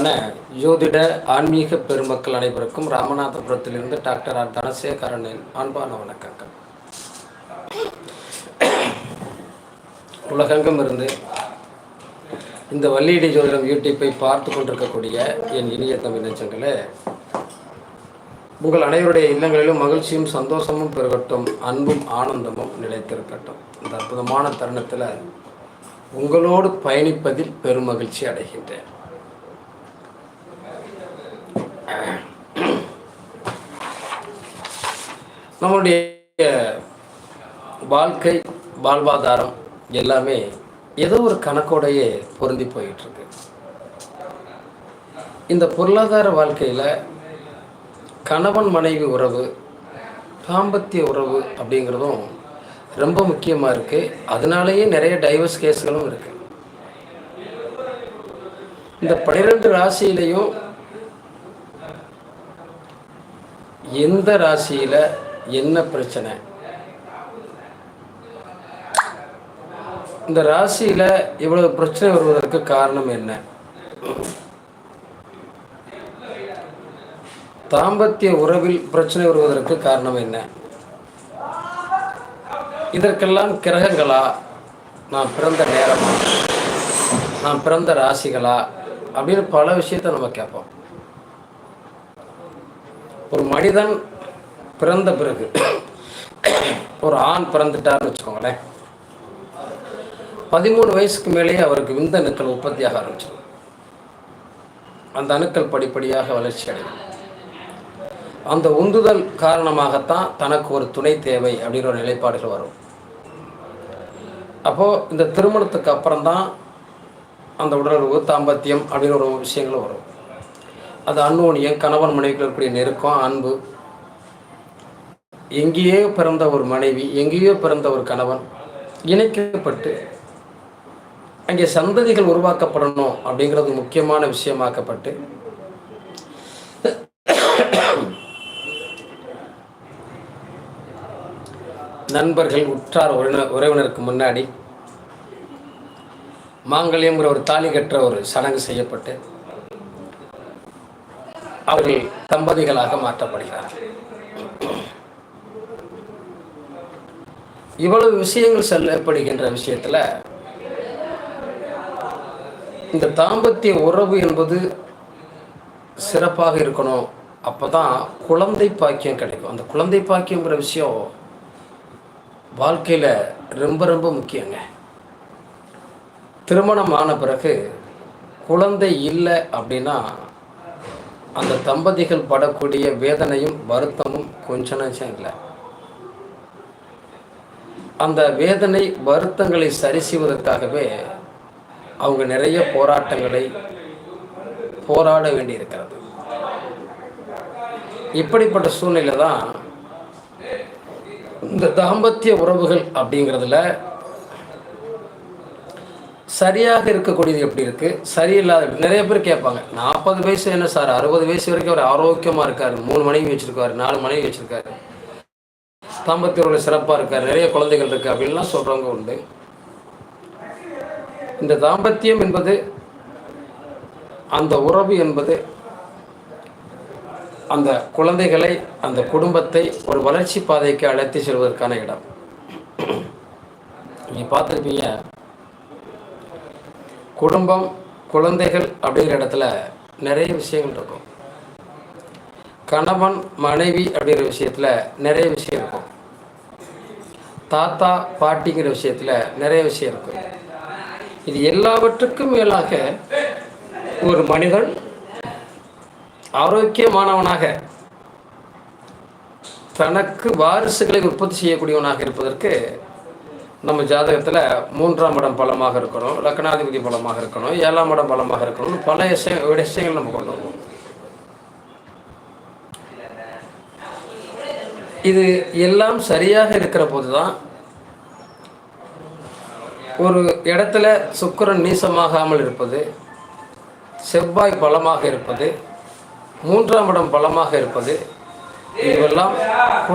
அன்பான ஜோதிட ஆன்மீக பெருமக்கள் அனைவருக்கும் ராமநாதபுரத்திலிருந்து டாக்டர் ஆர் தனசேகரனின் அன்பான வணக்கங்கள். உலகெங்கும் இருந்து இந்த வள்ளியடி ஜோதிடம் யூடியூப்பை பார்த்து கொண்டிருக்கக்கூடிய என் இனிய தமிழ் நெஞ்சங்களே, உங்கள் அனைவருடைய இல்லங்களிலும் மகிழ்ச்சியும் சந்தோஷமும் பெருகட்டும், அன்பும் ஆனந்தமும் நிலைத்திருக்கட்டும். இந்த அற்புதமான தருணத்தில் உங்களோடு பயணிப்பதில் பெருமகிழ்ச்சி அடைகின்றேன். நம்முடைய வாழ்க்கை வாழ்வாதாரம் எல்லாமே ஏதோ ஒரு கணக்கோடையே பொருந்தி போயிட்டுருக்கு. இந்த பொருளாதார வாழ்க்கையில் கணவன் மனைவி உறவு, தாம்பத்திய உறவு அப்படிங்கிறதும் ரொம்ப முக்கியமாக இருக்குது. அதனாலேயே நிறைய டைவர்ஸ் கேஸ்களும் இருக்குது. இந்த 12 ராசியிலையும் எந்த ராசியில் என்ன பிரச்சனை, இந்த ராசியில் இவ்வளவு பிரச்சனை வருவதற்கு காரணம் என்ன, தாம்பத்திய உறவில் பிரச்சனை வருவதற்கு காரணம் என்ன, இதற்கெல்லாம் கிரகங்களா, நான் பிறந்த நேரமா, நான் பிறந்த ராசிகளா அப்படின்னு பல விஷயத்தை நம்ம கேட்போம். ஒரு மனிதன் பிறந்த பிறகு ஒரு ஆண் பிறந்துட்டார்னு வச்சுக்கோங்களேன், 13 வயசுக்கு மேலேயே அவருக்கு விந்த அணுக்கள் உற்பத்தியாக ஆரம்பிச்சிடும். அந்த அணுக்கள் படிப்படியாக வளர்ச்சி அடையும். அந்த உந்துதல் காரணமாகத்தான் தனக்கு ஒரு துணை தேவை அப்படிங்கிற ஒரு நிலைப்பாடுகள் வரும். அப்போது இந்த திருமணத்துக்கு அப்புறம்தான் அந்த உடலுறவு, தாம்பத்தியம் அப்படிங்கிற ஒரு விஷயங்களும் வரும். அது அந்யோன்யம், கணவன் மனைவிக்கு இருக்கக்கூடிய நெருக்கம், அன்பு. எங்கேயோ பிறந்த ஒரு மனைவி, எங்கேயோ பிறந்த ஒரு கணவன் இணைக்கப்பட்டு அங்கே சந்ததிகள் உருவாக்கப்படணும் அப்படிங்கிறது முக்கியமான விஷயமாக்கப்பட்டு நண்பர்கள், உற்றார் உறவினருக்கு முன்னாடி மாங்கல்யம்ங்கிற ஒரு தாலி கற்ற ஒரு சடங்கு செய்யப்பட்டு அவர்கள் தம்பதிகளாக மாற்றப்படுகிறார்கள். இவ்வளவு விஷயங்கள் செல்லப்படுகின்ற விஷயத்தில் இந்த தாம்பத்திய உறவு என்பது சிறப்பாக இருக்கணும். அப்போ தான் குழந்தை பாக்கியம் கிடைக்கும். அந்த குழந்தை பாக்கியங்கிற விஷயம் வாழ்க்கையில் ரொம்ப ரொம்ப முக்கியங்க. திருமணம் ஆன பிறகு குழந்தை இல்லை அப்படின்னா அந்த தம்பதிகள் படக்கூடிய வேதனையும் வருத்தமும் கொஞ்ச நஞ்சம் இல்லை. அந்த வேதனை வருத்தங்களை சரி செய்வதற்காகவே அவங்க நிறைய போராட்டங்களை போராட வேண்டியிருக்கிறது. இப்படிப்பட்ட சூழ்நிலை தான் இந்த தாம்பத்திய உறவுகள் அப்படிங்கிறதுல சரியாக இருக்கக்கூடியது எப்படி இருக்குது, சரியில்லாத. நிறைய பேர் கேட்பாங்க, 40 வயசு என்ன சார், 60 வயசு வரைக்கும் அவர் ஆரோக்கியமாக இருக்கார், 3 மனைவி வச்சுருக்காரு, 4 மனைவி வச்சுருக்காரு, தாம்பத்திய உறவு சிறப்பாக இருக்கார், நிறைய குழந்தைகள் இருக்குது அப்படின்லாம் சொல்கிறவங்க உண்டு. இந்த தாம்பத்தியம் என்பது, அந்த உறவு என்பது அந்த குழந்தைகளை, அந்த குடும்பத்தை ஒரு வளர்ச்சி பாதைக்கு அழைத்து செல்வதற்கான இடம். நீங்கள் பார்த்துருப்பீங்க, குடும்பம், குழந்தைகள் அப்படிங்கிற இடத்துல நிறைய விஷயங்கள் இருக்கும். கணவன் மனைவி அப்படிங்கிற விஷயத்தில் நிறைய விஷயம் இருக்கும். தாத்தா பாட்டிங்கிற விஷயத்தில் நிறைய விஷயம் இருக்கும். இது எல்லாவற்றுக்கும் மேலாக ஒரு மனிதன் ஆரோக்கியமானவனாக, தனக்கு வாரிசுகளை உற்பத்தி செய்யக்கூடியவனாக இருப்பதற்கு நம்ம ஜாதகத்தில் 3ஆம் இடம் பலமாக இருக்கணும், லக்னாதிபதி பலமாக இருக்கணும், 7ஆம் இடம் பலமாக இருக்கணும், பல விஷயங்கள் நம்ம கொண்டு வருவோம். இது எல்லாம் சரியாக இருக்கிற போது தான் ஒரு இடத்துல சுக்கிரன் நீசமாகாமல் இருப்பது, செவ்வாய் பலமாக இருப்பது, 3ஆம் இடம் பலமாக இருப்பது, இதுவெல்லாம்